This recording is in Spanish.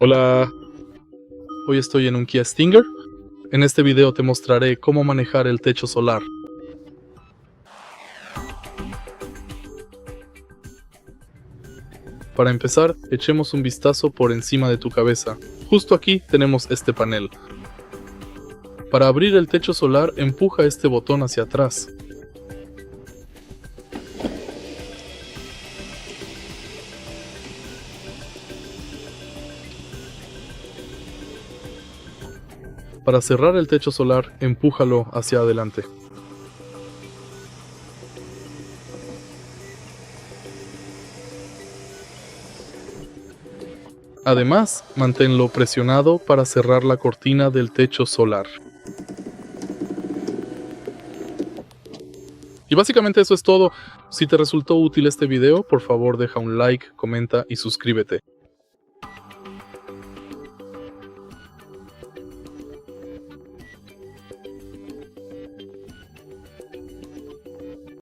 Hola, hoy estoy en un Kia Stinger. En este video te mostraré cómo manejar el techo solar. Para empezar, echemos un vistazo por encima de tu cabeza. Justo aquí tenemos este panel. Para abrir el techo solar, empuja este botón hacia atrás. Para cerrar el techo solar, empújalo hacia adelante. Además, manténlo presionado para cerrar la cortina del techo solar. Y básicamente eso es todo. Si te resultó útil este video, por favor deja un like, comenta y suscríbete.